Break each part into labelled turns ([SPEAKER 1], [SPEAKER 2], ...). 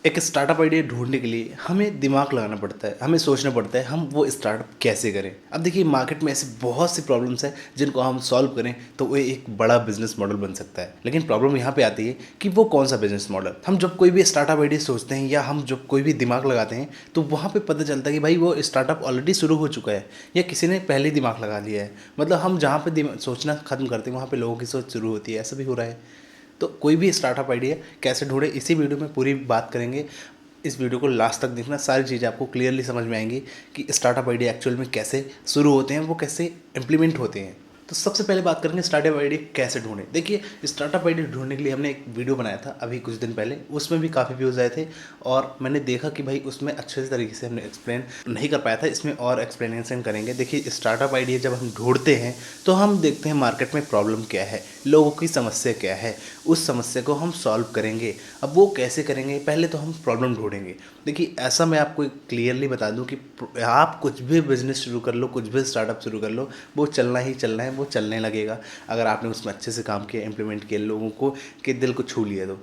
[SPEAKER 1] एक startup idea ढूंढने के लिए हमें दिमाग लगाना पड़ता है, हमें सोचना पड़ता है हम वो स्टार्टअप कैसे करें। अब देखिए मार्केट में ऐसी बहुत सी प्रॉब्लम्स हैं जिनको हम सॉल्व करें तो वो एक बड़ा बिजनेस मॉडल बन सकता है। लेकिन प्रॉब्लम यहाँ पे आती है कि वो कौन सा बिजनेस मॉडल। हम जब कोई भी स्टार्टअप आइडिया सोचते हैं या हम जब कोई भी दिमाग लगाते हैं तो वहाँ पे पता चलता है कि भाई वो स्टार्टअप ऑलरेडी शुरू हो चुका है या किसी ने पहले ही दिमाग लगा लिया है। मतलब हम जहाँ पे सोचना खत्म करते हैं वहाँ पे लोगों की सोच शुरू होती है। ऐसा भी हो रहा है। तो कोई भी स्टार्टअप आइडिया कैसे ढूंढे इसी वीडियो में पूरी बात करेंगे। इस वीडियो को लास्ट तक देखना, सारी चीज़ें आपको क्लियरली समझ में आएंगी कि स्टार्टअप आइडिया एक्चुअल में कैसे शुरू होते हैं, वो कैसे इम्प्लीमेंट होते हैं। तो सबसे पहले बात करेंगे स्टार्टअप आइडिया कैसे ढूंढें। देखिए स्टार्टअप आइडिया ढूंढने के लिए हमने एक वीडियो बनाया था अभी कुछ दिन पहले, उसमें भी काफ़ी व्यूज़ आए थे और मैंने देखा कि भाई उसमें अच्छे तरीके से हमने एक्सप्लेन नहीं कर पाया था। इसमें और एक्सप्लेनेशन करेंगे। देखिए स्टार्टअप आइडिया जब हम ढूंढते हैं तो हम देखते हैं मार्केट में प्रॉब्लम क्या है, लोगों की समस्या क्या है, उस समस्या को हम सॉल्व करेंगे। अब वो कैसे करेंगे, पहले तो हम प्रॉब्लम ढूंढेंगे। देखिए ऐसा मैं आपको क्लियरली बता दूं कि आप कुछ भी बिजनेस शुरू कर लो, कुछ भी स्टार्टअप शुरू कर लो, वो चलना ही चलना है, वो चलने लगेगा अगर आपने उसमें अच्छे से काम किया, इम्प्लीमेंट किया, लोगों को के दिल को छू लिया तो।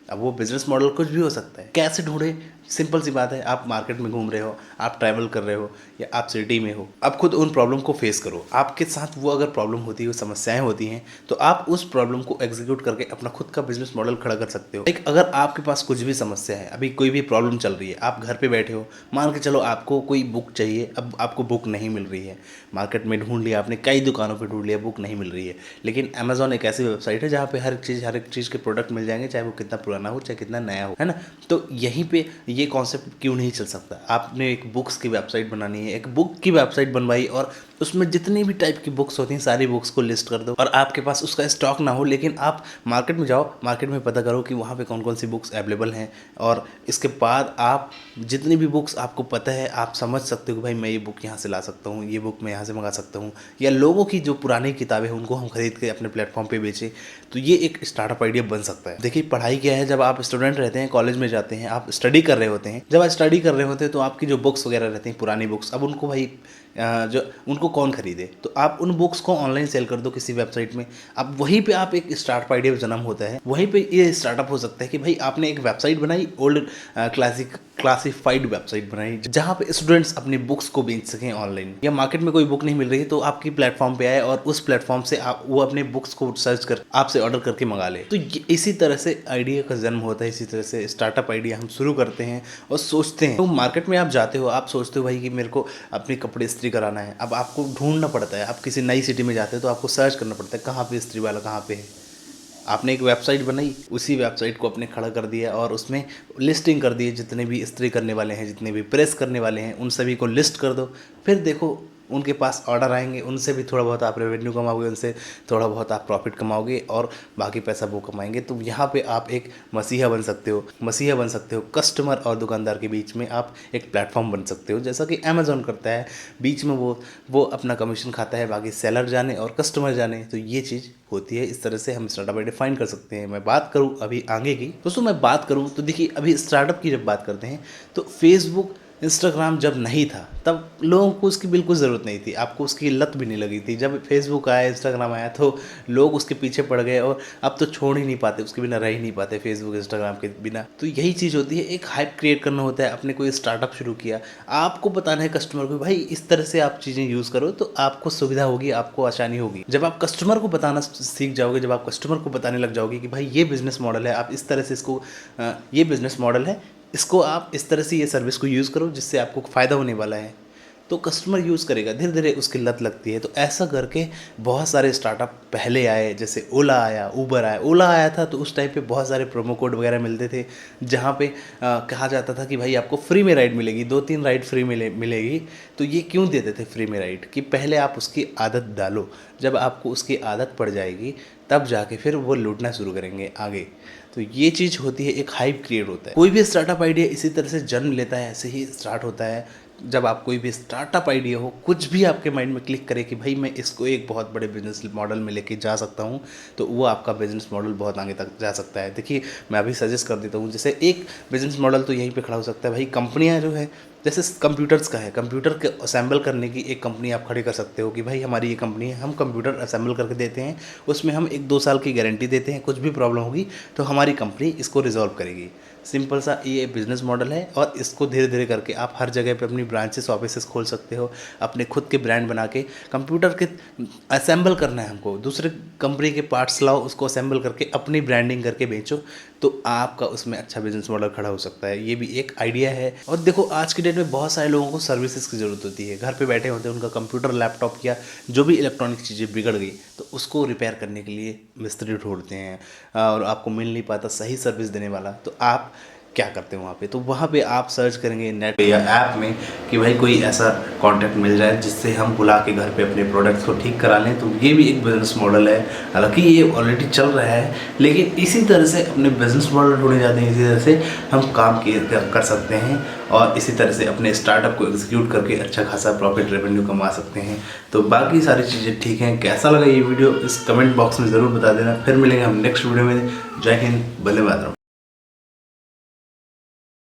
[SPEAKER 1] अब वो बिजनेस मॉडल कुछ भी हो सकता है। कैसे ढूंढे, सिंपल सी बात है। आप मार्केट में घूम रहे हो, आप ट्रैवल कर रहे हो या आप सिटी में हो, आप खुद उन प्रॉब्लम को फेस करो। आपके साथ वो अगर प्रॉब्लम होती है, वो समस्याएं होती हैं, तो आप उस प्रॉब्लम को एग्जीक्यूट करके अपना खुद का बिजनेस मॉडल खड़ा कर सकते हो। एक अगर आपके पास कुछ भी समस्या है, अभी कोई भी प्रॉब्लम चल रही है, आप घर पे बैठे हो, मान के चलो आपको कोई बुक चाहिए, अब आपको बुक नहीं मिल रही है, मार्केट में ढूंढ लिया आपने, कई दुकानों पर ढूंढ लिया, बुक नहीं मिल रही है। लेकिन अमेजोन एक ऐसी वेबसाइट है जहाँ पे हर एक चीज़ के प्रोडक्ट मिल जाएंगे, चाहे वो कितना पुराना हो चाहे कितना नया हो, है ना। तो यहीं पे ये कॉन्सेप्ट क्यों नहीं चल सकता। आपने एक बुक्स की वेबसाइट बनानी है, एक बुक की वेबसाइट बनवाई और उसमें जितनी भी टाइप की बुक्स होती हैं सारी बुक्स को लिस्ट कर दो। और आपके पास उसका स्टॉक ना हो, लेकिन आप मार्केट में जाओ, मार्केट में पता करो कि वहाँ पे कौन कौन सी बुक्स अवेलेबल हैं। और इसके बाद आप जितनी भी बुक्स आपको पता है, आप समझ सकते हो कि भाई मैं ये बुक यहाँ से ला सकता हूँ, ये बुक मैं यहाँ से मंगा सकता हूँ, या लोगों की जो पुरानी किताबें हैं उनको हम खरीद के अपने प्लेटफॉर्म पे बेचें। तो ये एक स्टार्टअप आइडिया बन सकता है। देखिए पढ़ाई क्या है, जब आप स्टूडेंट रहते हैं, कॉलेज में जाते हैं, आप स्टडी कर रहे होते हैं, जब आप स्टडी कर रहे होते हैं तो आपकी जो बुक्स वगैरह रहती हैं, पुरानी बुक्स, अब उनको भाई जो उनको कौन खरीदे, तो आप उन बुक्स को ऑनलाइन सेल कर दो किसी वेबसाइट में। अब वहीं पे आप एक स्टार्टअप आइडिया जन्म होता है, वहीं पे ये स्टार्टअप हो सकता है कि भाई आपने एक वेबसाइट बनाई, ओल्ड क्लासिफाइड वेबसाइट बनाई, जहाँ पे स्टूडेंट्स अपनी बुक्स को बेच सकें ऑनलाइन। या मार्केट में कोई बुक नहीं मिल रही है तो आपकी प्लेटफॉर्म पे आए और उस प्लेटफॉर्म से आप वो अपने बुक्स को सर्च कर आपसे ऑर्डर करके मंगा ले। तो इसी तरह से आइडिया का जन्म होता है, इसी तरह से स्टार्टअप आइडिया हम शुरू करते हैं और सोचते हैं। तो मार्केट में आप जाते हो, आप सोचते हो भाई कि मेरे को अपने कपड़े इस्त्री कराना है। अब आपको ढूंढना पड़ता है, आप किसी नई सिटी में जाते हो तो आपको सर्च करना पड़ता है कहाँ पे इस्त्री वाला कहाँ पे है। आपने एक वेबसाइट बनाई, उसी वेबसाइट को आपने खड़ा कर दिया और उसमें लिस्टिंग कर दी, जितने भी इस्त्री करने वाले हैं, जितने भी प्रेस करने वाले हैं, उन सभी को लिस्ट कर दो। फिर देखो उनके पास ऑर्डर आएंगे, उनसे भी थोड़ा बहुत आप रेवेन्यू कमाओगे, उनसे थोड़ा बहुत आप प्रॉफिट कमाओगे और बाकी पैसा वो कमाएंगे। तो यहाँ पे आप एक मसीहा बन सकते हो, मसीहा बन सकते हो। कस्टमर और दुकानदार के बीच में आप एक प्लेटफॉर्म बन सकते हो, जैसा कि अमेजोन करता है। बीच में वो अपना कमीशन खाता है, बाकी सेलर जाने और कस्टमर जाने। तो ये चीज़ होती है, इस तरह से हम स्टार्टअप डिफाइन कर सकते हैं। मैं बात करूँ अभी आगे की, दोस्तों मैं बात करूँ तो देखिए अभी स्टार्टअप की जब बात करते हैं तो फेसबुक इंस्टाग्राम जब नहीं था तब लोगों को उसकी बिल्कुल ज़रूरत नहीं थी, आपको उसकी लत भी नहीं लगी थी। जब फेसबुक आया, इंस्टाग्राम आया तो लोग उसके पीछे पड़ गए और अब तो छोड़ ही नहीं पाते, उसके बिना रह ही नहीं पाते, फेसबुक इंस्टाग्राम के बिना। तो यही चीज़ होती है, एक हाइप क्रिएट करना होता है। आपने कोई स्टार्टअप शुरू किया, आपको बताना है कस्टमर को भाई इस तरह से आप चीज़ें यूज़ करो तो आपको सुविधा होगी, आपको आसानी होगी। जब आप कस्टमर को बताना सीख जाओगे, जब आप कस्टमर को बताने लग जाओगे कि भाई ये बिज़नेस मॉडल है, आप इस तरह से इसको ये बिज़नेस मॉडल है, इसको आप इस तरह से ये सर्विस को यूज़ करो जिससे आपको फ़ायदा होने वाला है, तो कस्टमर यूज़ करेगा, धीरे धीरे उसकी लत लगती है। तो ऐसा करके बहुत सारे स्टार्टअप पहले आए, जैसे ओला आया, ऊबर आया। ओला आया था तो उस टाइम पे बहुत सारे प्रोमो कोड वगैरह मिलते थे, जहाँ पे कहा जाता था कि भाई आपको फ्री में राइड मिलेगी, 2-3 राइड फ्री मिलेगी। तो ये क्यों देते थे फ्री में राइड, कि पहले आप उसकी आदत डालो, जब आपको उसकी आदत पड़ जाएगी तब जाके फिर वो लूटना शुरू करेंगे आगे। तो ये चीज़ होती है, एक हाइप क्रिएट होता है। कोई भी स्टार्टअप आइडिया इसी तरह से जन्म लेता है, ऐसे ही स्टार्ट होता है। जब आप कोई भी स्टार्टअप आइडिया हो, कुछ भी आपके माइंड में क्लिक करे कि भाई मैं इसको एक बहुत बड़े बिजनेस मॉडल में लेके जा सकता हूँ, तो वो आपका बिजनेस मॉडल बहुत आगे तक जा सकता है। देखिए मैं अभी सजेस्ट कर देता हूँ, जैसे एक बिजनेस मॉडल तो यहीं पे खड़ा हो सकता है भाई। कंपनियाँ जो है, जैसे कंप्यूटर्स का है, कंप्यूटर के असेंबल करने की एक कंपनी आप खड़ी कर सकते हो कि भाई हमारी ये कंपनी है, हम कंप्यूटर असेंबल करके देते हैं, उसमें हम 1-2 साल की गारंटी देते हैं, कुछ भी प्रॉब्लम होगी तो हमारी कंपनी इसको रिजॉल्व करेगी। सिंपल सा ये बिजनेस मॉडल है और इसको धीरे धीरे करके आप हर जगह पे अपनी ब्रांचेस ऑफिसेस खोल सकते हो। अपने खुद के ब्रांड बना के कंप्यूटर के असेंबल करना है हमको, दूसरे कंपनी के पार्ट्स लाओ, उसको असेंबल करके अपनी ब्रांडिंग करके बेचो, तो आपका उसमें अच्छा बिजनेस मॉडल खड़ा हो सकता है। ये भी एक आइडिया है। और देखो आज की डेट में बहुत सारे लोगों को सर्विसेज की ज़रूरत होती है, घर पे बैठे होते हैं, उनका कंप्यूटर लैपटॉप या जो भी इलेक्ट्रॉनिक चीज़ें बिगड़ गई तो उसको रिपेयर करने के लिए मिस्त्री ढूंढते हैं और आपको मिल नहीं पाता सही सर्विस देने वाला, तो आप क्या करते हो वहाँ पे, तो वहाँ पे आप सर्च करेंगे नेट पे या ऐप में कि भाई कोई ऐसा कॉन्टैक्ट मिल जाए जिससे हम बुला के घर पे अपने प्रोडक्ट्स को ठीक करा लें। तो ये भी एक बिज़नेस मॉडल है, हालांकि ये ऑलरेडी चल रहा है, लेकिन इसी तरह से अपने बिज़नेस मॉडल ढूंढे जाते हैं, इसी तरह से हम काम कर सकते हैं और इसी तरह से अपने स्टार्टअप को एग्जीक्यूट करके अच्छा खासा प्रॉफिट रेवेन्यू कमा सकते हैं। तो बाकी सारी चीज़ें ठीक हैं। कैसा लगा ये वीडियो इस कमेंट बॉक्स में ज़रूर बता देना। फिर मिलेंगे हम नेक्स्ट वीडियो में। जय हिंद, वंदे मातरम।